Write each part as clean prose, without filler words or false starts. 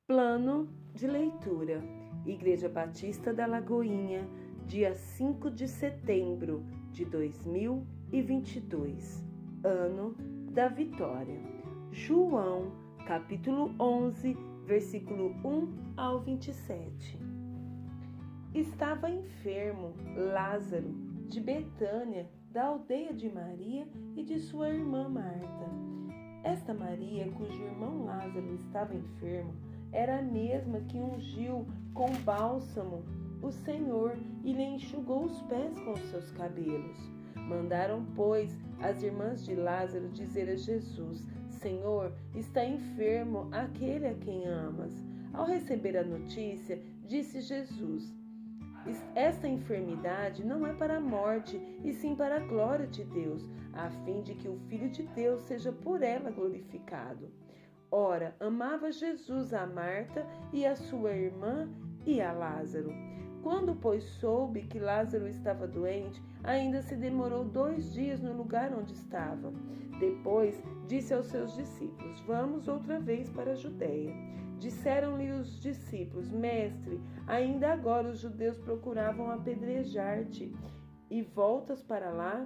Plano de leitura. Igreja Batista da Lagoinha, dia 5 de setembro de 2022, ano da vitória. João, capítulo 11, versículo 1 ao 27. Estava enfermo Lázaro, de Betânia, da aldeia de Maria e de sua irmã Marta. Esta Maria, cujo irmão Lázaro estava enfermo, era a mesma que ungiu com bálsamo o Senhor e lhe enxugou os pés com os seus cabelos. Mandaram, pois, as irmãs de Lázaro dizer a Jesus: Senhor, está enfermo aquele a quem amas. Ao receber a notícia, disse Jesus: esta enfermidade não é para a morte, e sim para a glória de Deus, a fim de que o Filho de Deus seja por ela glorificado. Ora, amava Jesus a Marta e a sua irmã e a Lázaro. Quando, pois, soube que Lázaro estava doente, ainda se demorou 2 dias no lugar onde estava. Depois disse aos seus discípulos: Vamos outra vez para a Judeia. Disseram-lhe os discípulos: Mestre, ainda agora os judeus procuravam apedrejar-te, e voltas para lá?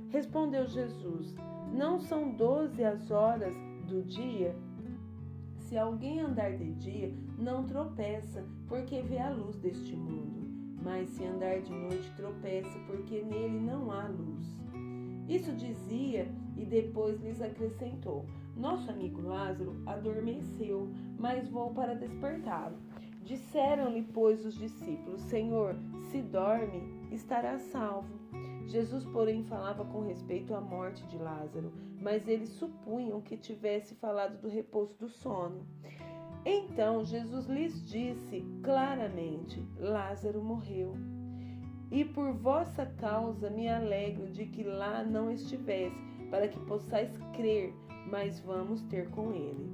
Respondeu Jesus: Não são 12 as horas do dia? Se alguém andar de dia, não tropeça, porque vê a luz deste mundo. Mas se andar de noite, tropeça, porque nele não há luz. Isso dizia e depois lhes acrescentou: Nosso amigo Lázaro adormeceu, mas vou para despertá-lo. Disseram-lhe, pois, os discípulos: Senhor, se dorme, estará salvo. Jesus, porém, falava com respeito à morte de Lázaro, mas eles supunham que tivesse falado do repouso do sono. Então Jesus lhes disse claramente: Lázaro morreu. E por vossa causa me alegro de que lá não estivesse, para que possais crer, mas vamos ter com ele.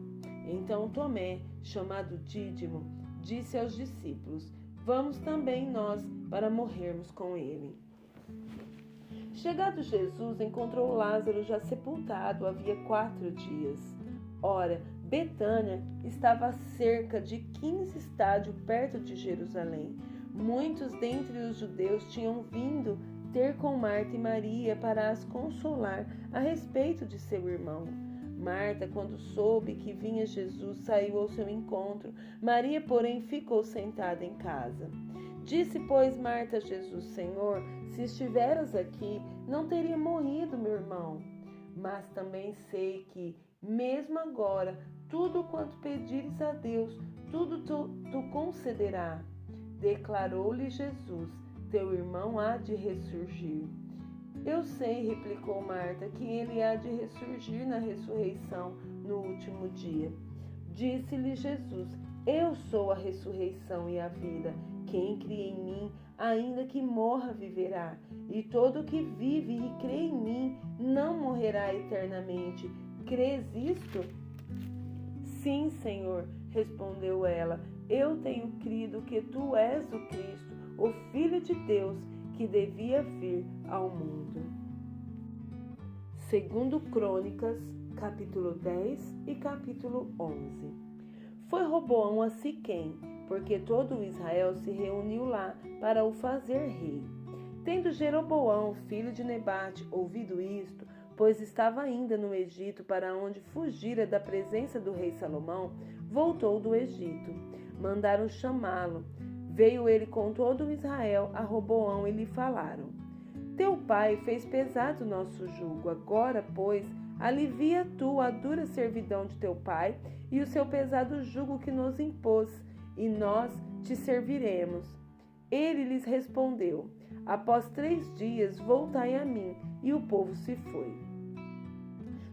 Então Tomé, chamado Dídimo, disse aos discípulos: Vamos também nós para morrermos com ele. Chegado Jesus, encontrou Lázaro já sepultado havia 4 dias. Ora, Betânia estava a cerca de 15 estádios perto de Jerusalém. Muitos dentre os judeus tinham vindo ter com Marta e Maria para as consolar a respeito de seu irmão. Marta, quando soube que vinha Jesus, saiu ao seu encontro. Maria, porém, ficou sentada em casa. Disse, pois, Marta a Jesus: Senhor, se estiveras aqui, não teria morrido meu irmão. Mas também sei que, mesmo agora, tudo quanto pedires a Deus, tudo tu concederá. Declarou-lhe Jesus: Teu irmão há de ressurgir. Eu sei, replicou Marta, que ele há de ressurgir na ressurreição no último dia. Disse-lhe Jesus: Eu sou a ressurreição e a vida. Quem crê em mim, ainda que morra, viverá. E todo que vive e crê em mim não morrerá eternamente. Crês isto? Sim, Senhor, respondeu ela. Eu tenho crido que tu és o Cristo, o Filho de Deus, que devia vir ao mundo. Segundo Crônicas, capítulo 10 e capítulo 11. Foi Roboão a Siquém, porque todo Israel se reuniu lá para o fazer rei. Tendo Jeroboão, filho de Nebate, ouvido isto, pois estava ainda no Egito, para onde fugira da presença do rei Salomão, voltou do Egito. Mandaram chamá-lo. Veio ele com todo Israel a Roboão e lhe falaram: Teu pai fez pesado o nosso jugo. Agora, pois, alivia tu a dura servidão de teu pai e o seu pesado jugo que nos impôs, e nós te serviremos. Ele lhes respondeu: Após 3 dias voltai a mim. E o povo se foi.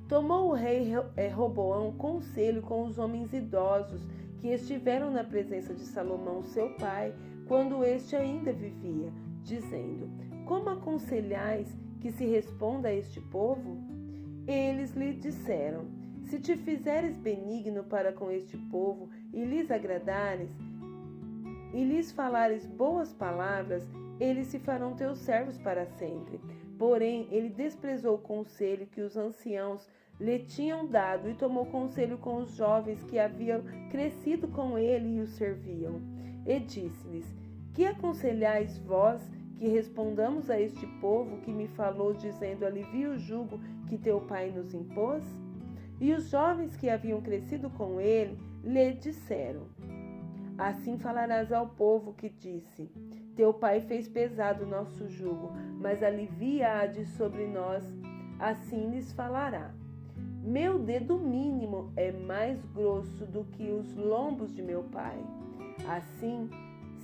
Tomou o rei Roboão conselho com os homens idosos que estiveram na presença de Salomão, seu pai, quando este ainda vivia, dizendo: Como aconselhais que se responda a este povo? Eles lhe disseram: Se te fizeres benigno para com este povo e lhes agradares, e lhes falares boas palavras, eles se farão teus servos para sempre. Porém, ele desprezou o conselho que os anciãos lhe tinham dado e tomou conselho com os jovens que haviam crescido com ele e o serviam. E disse-lhes: Que aconselhais vós que respondamos a este povo que me falou, dizendo: Alivia o jugo que teu pai nos impôs? E os jovens que haviam crescido com ele lhe disseram: Assim falarás ao povo que disse: Teu pai fez pesado o nosso jugo, mas alivia-a de sobre nós. Assim lhes falará: Meu dedo mínimo é mais grosso do que os lombos de meu pai. Assim,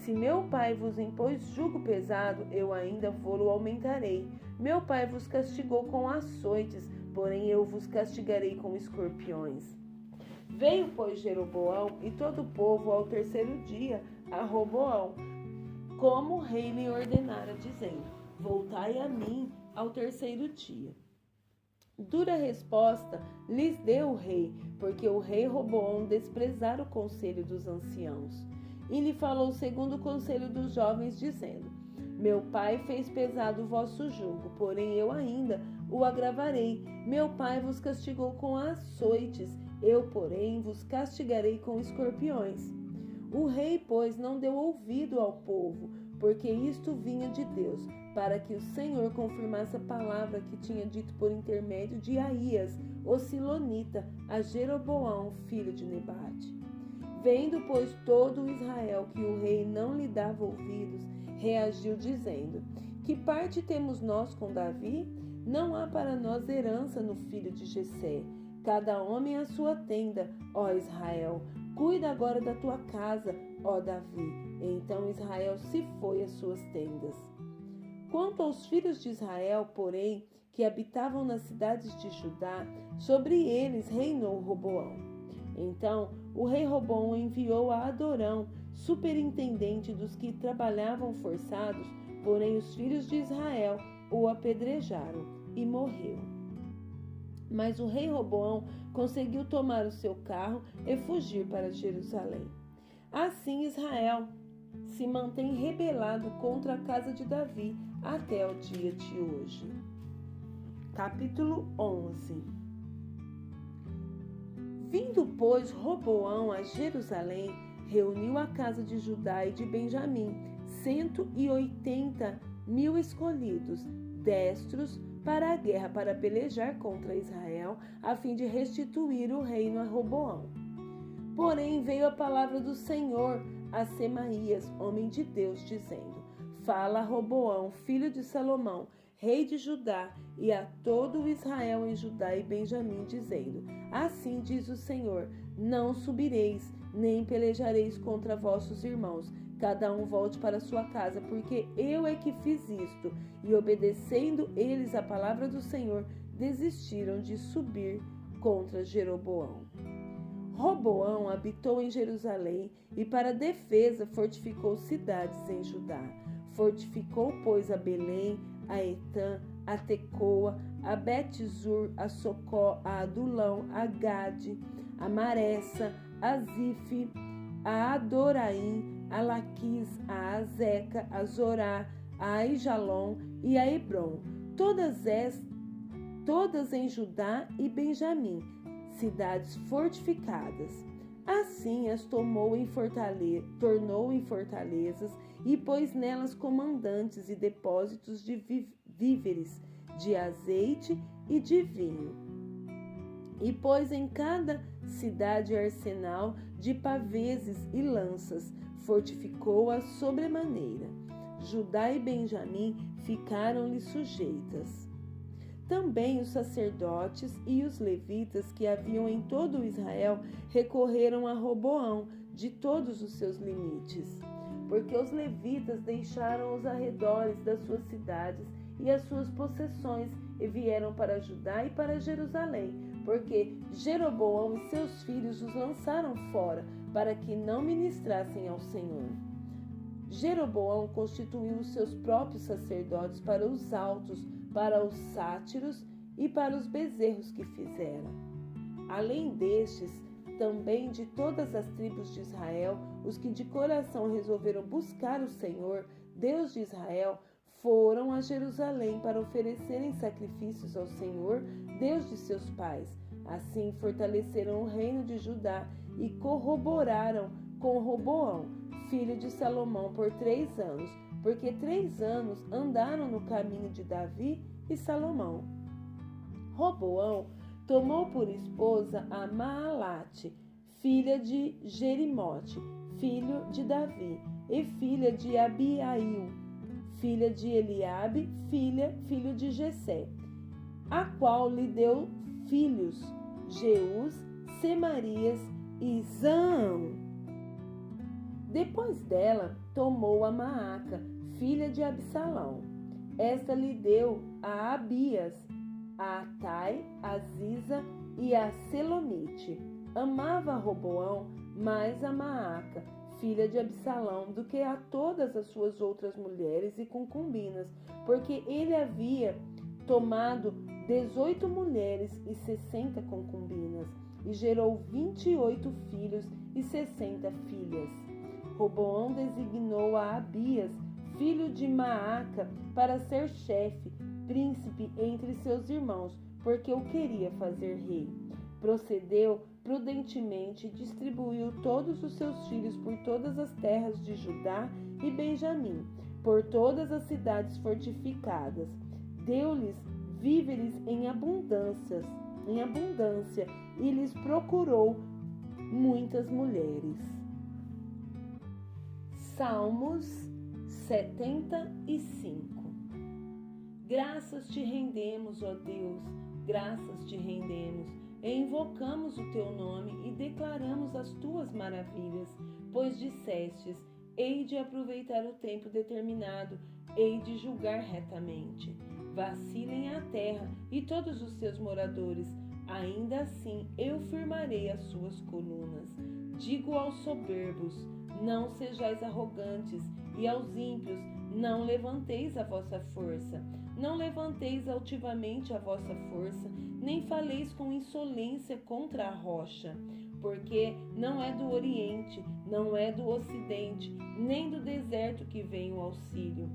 se meu pai vos impôs jugo pesado, eu ainda vou-lo aumentarei. Meu pai vos castigou com açoites, porém eu vos castigarei com escorpiões. Veio, pois, Jeroboão e todo o povo ao terceiro dia a Roboão, como o rei lhe ordenara, dizendo: Voltai a mim ao terceiro dia. Dura resposta lhes deu o rei, porque o rei Roboão desprezara o conselho dos anciãos. E lhe falou segundo o conselho dos jovens, dizendo: Meu pai fez pesado o vosso jugo, porém eu ainda o agravarei. Meu pai vos castigou com açoites, eu, porém, vos castigarei com escorpiões. O rei, pois, não deu ouvido ao povo, porque isto vinha de Deus, para que o Senhor confirmasse a palavra que tinha dito por intermédio de Aías, o silonita, a Jeroboão, filho de Nebate. Vendo, pois, todo Israel que o rei não lhe dava ouvidos, reagiu dizendo: Que parte temos nós com Davi? Não há para nós herança no filho de Jessé. Cada homem a sua tenda, ó Israel. Cuida agora da tua casa, ó Davi. Então Israel se foi às suas tendas. Quanto aos filhos de Israel, porém, que habitavam nas cidades de Judá, sobre eles reinou Roboão. Então o rei Roboão enviou a Adorão, superintendente dos que trabalhavam forçados, porém os filhos de Israel o apedrejaram e morreu. Mas o rei Roboão conseguiu tomar o seu carro e fugir para Jerusalém. Assim Israel se mantém rebelado contra a casa de Davi até o dia de hoje. Capítulo 11. Vindo, pois, Roboão a Jerusalém, reuniu a casa de Judá e de Benjamim 180.000 escolhidos, destros para a guerra, para pelejar contra Israel, a fim de restituir o reino a Roboão. Porém veio a palavra do Senhor a Semaías, homem de Deus, dizendo: Fala a Roboão, filho de Salomão, rei de Judá, e a todo o Israel em Judá e Benjamim, dizendo: Assim diz o Senhor: Não subireis, nem pelejareis contra vossos irmãos. Cada um volte para sua casa, porque eu é que fiz isto. E obedecendo eles a palavra do Senhor, desistiram de subir contra Jeroboão. Roboão habitou em Jerusalém e para defesa fortificou cidades em Judá. Fortificou, pois, a Belém, a Etã, a Tecoa, a Bet-zur, a Socó, a Adulão, a Gade, a Maressa, a Zife, a Adoraim, a Laquis, a Azeca, a Zorá, a Aijalon e a Hebron, todas em Judá e Benjamim, cidades fortificadas. Assim as tornou em fortalezas e pôs nelas comandantes e depósitos de víveres, de azeite e de vinho. E pôs em cada cidade arsenal de paveses e lanças, fortificou-a sobremaneira. Judá e Benjamim ficaram-lhe sujeitas. Também os sacerdotes e os levitas que haviam em todo Israel recorreram a Roboão de todos os seus limites, porque os levitas deixaram os arredores das suas cidades e as suas possessões e vieram para Judá e para Jerusalém, porque Jeroboão e seus filhos os lançaram fora, para que não ministrassem ao Senhor. Jeroboão constituiu os seus próprios sacerdotes para os altos, para os sátiros e para os bezerros que fizera. Além destes, também de todas as tribos de Israel, os que de coração resolveram buscar o Senhor, Deus de Israel, foram a Jerusalém para oferecerem sacrifícios ao Senhor, Deus de seus pais, Assim fortaleceram o reino de Judá e corroboraram com Roboão, filho de Salomão, por 3 anos, porque 3 anos andaram no caminho de Davi e Salomão. Roboão tomou por esposa a Maalate, filha de Jerimote, filho de Davi, e filha de Abiail, filha de Eliabe, filho de Jessé, a qual lhe deu filhos, Jeús, Semarias e Zaão. Depois dela, tomou a Maaca, filha de Absalão. Esta lhe deu a Abias, a Atai, a Ziza e a Selomite. Amava Roboão mais a Maaca, filha de Absalão, do que a todas as suas outras mulheres e concubinas, porque ele havia tomado 18 mulheres e 60 concubinas, e gerou 28 filhos e 60 filhas. Roboão designou a Abias, filho de Maaca, para ser chefe, príncipe entre seus irmãos, porque o queria fazer rei. Procedeu prudentemente e distribuiu todos os seus filhos por todas as terras de Judá e Benjamim, por todas as cidades fortificadas. Deu-lhes víveres em abundância, e lhes procurou muitas mulheres. Salmos 75. Graças te rendemos, ó Deus, graças te rendemos. E invocamos o teu nome e declaramos as tuas maravilhas, pois dissestes: hei de aproveitar o tempo determinado, hei de julgar retamente. Vacilem a terra e todos os seus moradores, ainda assim eu firmarei as suas colunas. Digo aos soberbos: não sejais arrogantes, e aos ímpios: não levanteis a vossa força. Não levanteis altivamente a vossa força, nem faleis com insolência contra a rocha, porque não é do Oriente, não é do Ocidente, nem do deserto que vem o auxílio.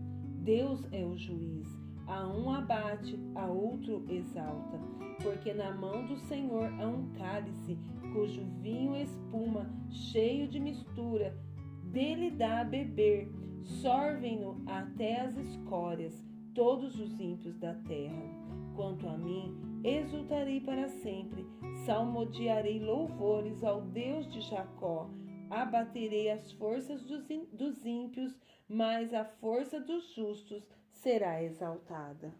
Deus é o juiz. A um abate, a outro exalta. Porque na mão do Senhor há um cálice, cujo vinho espuma, cheio de mistura, dele dá a beber, sorvem-no até as escórias, todos os ímpios da terra. Quanto a mim, exultarei para sempre, salmodiarei louvores ao Deus de Jacó. Abaterei as forças dos ímpios, mas a força dos justos será exaltada.